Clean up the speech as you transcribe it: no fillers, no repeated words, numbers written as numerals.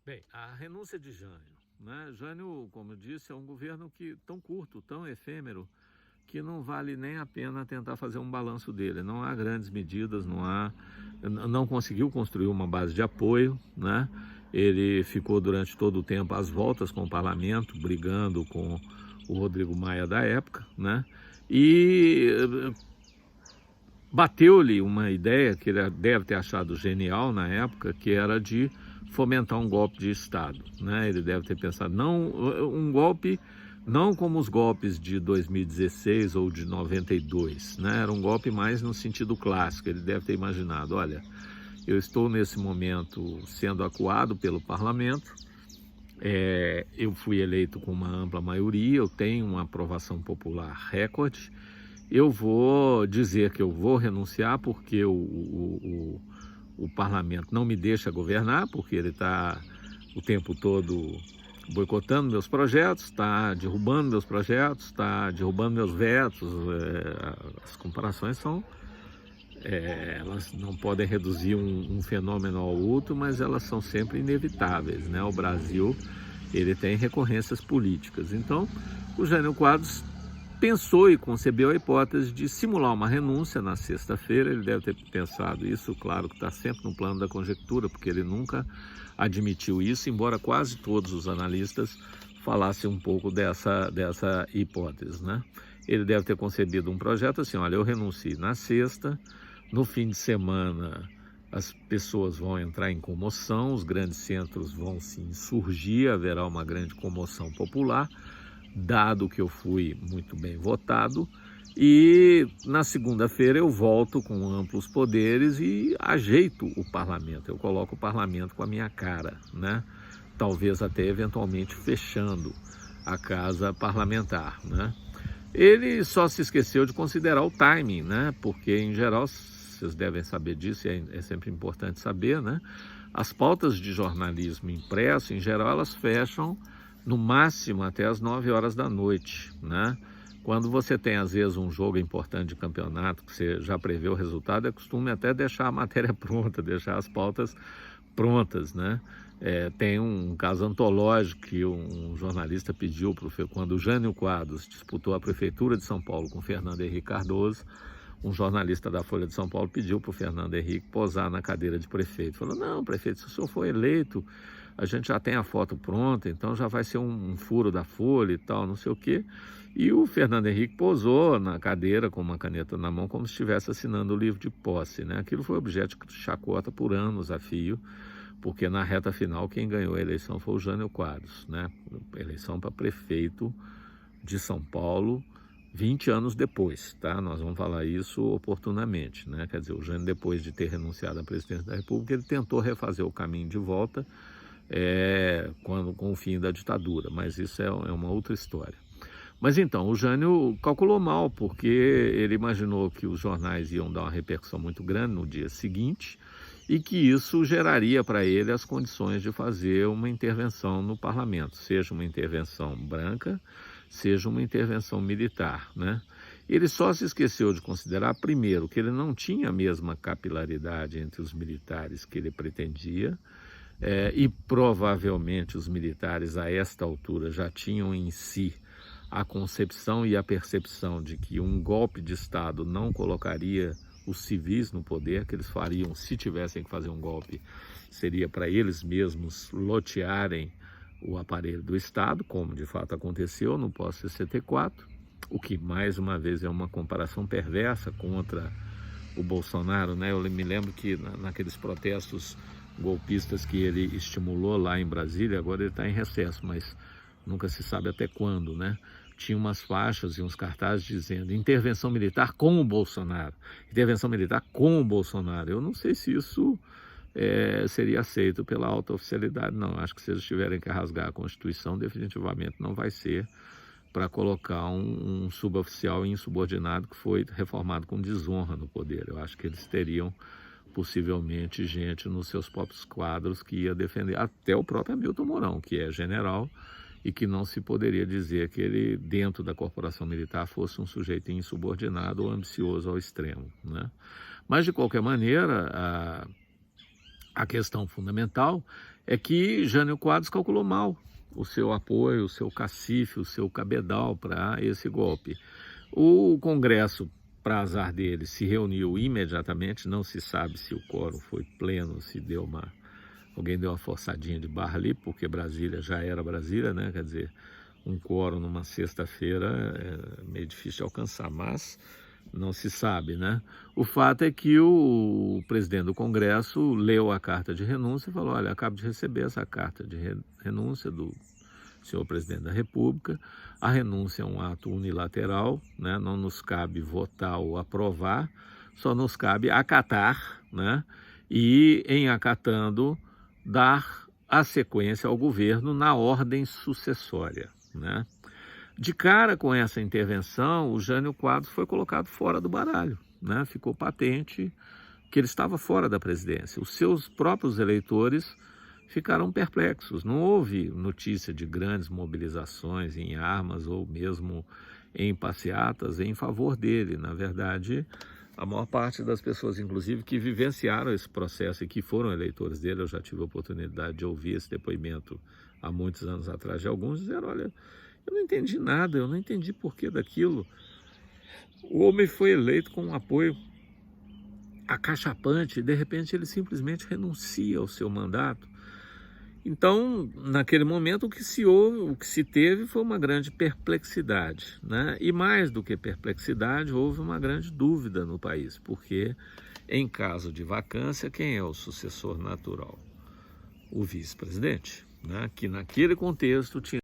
Bem, a renúncia de Jânio, né? Jânio, como eu disse, é um governo tão curto, tão efêmero, que não vale nem a pena tentar fazer um balanço dele. Não há grandes medidas, não conseguiu construir uma base de apoio, né? Ele ficou durante todo o tempo às voltas com o parlamento, brigando com o Rodrigo Maia da época, né? E bateu-lhe uma ideia que ele deve ter achado genial na época, que era de fomentar um golpe de Estado, né? Ele deve ter pensado, não um golpe, não como os golpes de 2016 ou de 92, né? Era um golpe mais no sentido clássico. Ele deve ter imaginado, olha, eu estou nesse momento sendo acuado pelo parlamento, eu fui eleito com uma ampla maioria, eu tenho uma aprovação popular recorde, eu vou dizer que eu vou renunciar porque o parlamento não me deixa governar, porque ele está o tempo todo boicotando meus projetos, está derrubando meus projetos, está derrubando meus vetos. As comparações elas não podem reduzir um fenômeno ao outro, mas elas são sempre inevitáveis, né? O Brasil, ele tem recorrências políticas. Então, o Jânio Quadros pensou e concebeu a hipótese de simular uma renúncia na sexta-feira. Ele deve ter pensado isso, claro que está sempre no plano da conjectura, porque ele nunca admitiu isso, embora quase todos os analistas falassem um pouco dessa hipótese, né? Ele deve ter concebido um projeto assim, olha, eu renuncio na sexta, no fim de semana as pessoas vão entrar em comoção, os grandes centros vão se insurgir, haverá uma grande comoção popular, dado que eu fui muito bem votado, e na segunda-feira eu volto com amplos poderes e ajeito o parlamento, eu coloco o parlamento com a minha cara, né? Talvez até eventualmente fechando a casa parlamentar, né? Ele só se esqueceu de considerar o timing, né? Porque, em geral, vocês devem saber disso, e é sempre importante saber, né? As pautas de jornalismo impresso, em geral, elas fecham no máximo até as 9 horas da noite, né? Quando você tem, às vezes, um jogo importante de campeonato, que você já prevê o resultado, é costume até deixar a matéria pronta, deixar as pautas prontas, né? Tem um caso antológico que um jornalista pediu, quando o Jânio Quadros disputou a Prefeitura de São Paulo com Fernando Henrique Cardoso, um jornalista da Folha de São Paulo pediu para o Fernando Henrique posar na cadeira de prefeito. Falou, não, prefeito, se o senhor for eleito, a gente já tem a foto pronta, então já vai ser um furo da Folha e tal, não sei o quê. E o Fernando Henrique posou na cadeira com uma caneta na mão, como se estivesse assinando o livro de posse, né? Aquilo foi objeto de chacota por anos a fio, porque na reta final quem ganhou a eleição foi o Jânio Quadros, né? Eleição para prefeito de São Paulo, 20 anos depois, tá? Nós vamos falar isso oportunamente, né? Quer dizer, o Jânio, depois de ter renunciado à presidência da República, ele tentou refazer o caminho de volta com o fim da ditadura, mas isso é uma outra história. Mas então, o Jânio calculou mal, porque ele imaginou que os jornais iam dar uma repercussão muito grande no dia seguinte e que isso geraria para ele as condições de fazer uma intervenção no parlamento, seja uma intervenção branca, seja uma intervenção militar, né? Ele só se esqueceu de considerar, primeiro, que ele não tinha a mesma capilaridade entre os militares que ele pretendia, e provavelmente os militares a esta altura já tinham em si a concepção e a percepção de que um golpe de Estado não colocaria os civis no poder, que eles fariam, se tivessem que fazer um golpe, seria para eles mesmos lotearem o aparelho do Estado, como de fato aconteceu no pós-64, o que mais uma vez é uma comparação perversa contra o Bolsonaro, né? Eu me lembro que naqueles protestos golpistas que ele estimulou lá em Brasília, agora ele está em recesso, mas nunca se sabe até quando, né? Tinha umas faixas e uns cartazes dizendo intervenção militar com o Bolsonaro, intervenção militar com o Bolsonaro. Eu não sei se isso seria aceito pela alta oficialidade, não. Acho que se eles tiverem que rasgar a Constituição, definitivamente não vai ser para colocar um suboficial insubordinado que foi reformado com desonra no poder. Eu acho que eles teriam possivelmente gente nos seus próprios quadros que ia defender, até o próprio Hamilton Mourão, que é general, e que não se poderia dizer que ele, dentro da corporação militar, fosse um sujeito insubordinado ou ambicioso ao extremo, né? Mas, de qualquer maneira, A questão fundamental é que Jânio Quadros calculou mal o seu apoio, o seu cacife, o seu cabedal para esse golpe. O Congresso, para azar dele, se reuniu imediatamente, não se sabe se o quórum foi pleno, se alguém deu uma forçadinha de barra ali, porque Brasília já era Brasília, né? Quer dizer, um quórum numa sexta-feira é meio difícil de alcançar, mas não se sabe, né? O fato é que o presidente do Congresso leu a carta de renúncia e falou: olha, acabo de receber essa carta de renúncia do senhor presidente da República. A renúncia é um ato unilateral, né? Não nos cabe votar ou aprovar, só nos cabe acatar, né? E, em acatando, dar a sequência ao governo na ordem sucessória, né? De cara com essa intervenção, o Jânio Quadros foi colocado fora do baralho, né? Ficou patente que ele estava fora da presidência. Os seus próprios eleitores ficaram perplexos. Não houve notícia de grandes mobilizações em armas ou mesmo em passeatas em favor dele. Na verdade, a maior parte das pessoas, inclusive, que vivenciaram esse processo e que foram eleitores dele, eu já tive a oportunidade de ouvir esse depoimento há muitos anos atrás de alguns, disseram: olha, eu não entendi nada, eu não entendi porquê daquilo. O homem foi eleito com um apoio acachapante e, de repente, ele simplesmente renuncia ao seu mandato. Então, naquele momento, o que se teve foi uma grande perplexidade, né? E mais do que perplexidade, houve uma grande dúvida no país, porque, em caso de vacância, quem é o sucessor natural? O vice-presidente, né? Que naquele contexto tinha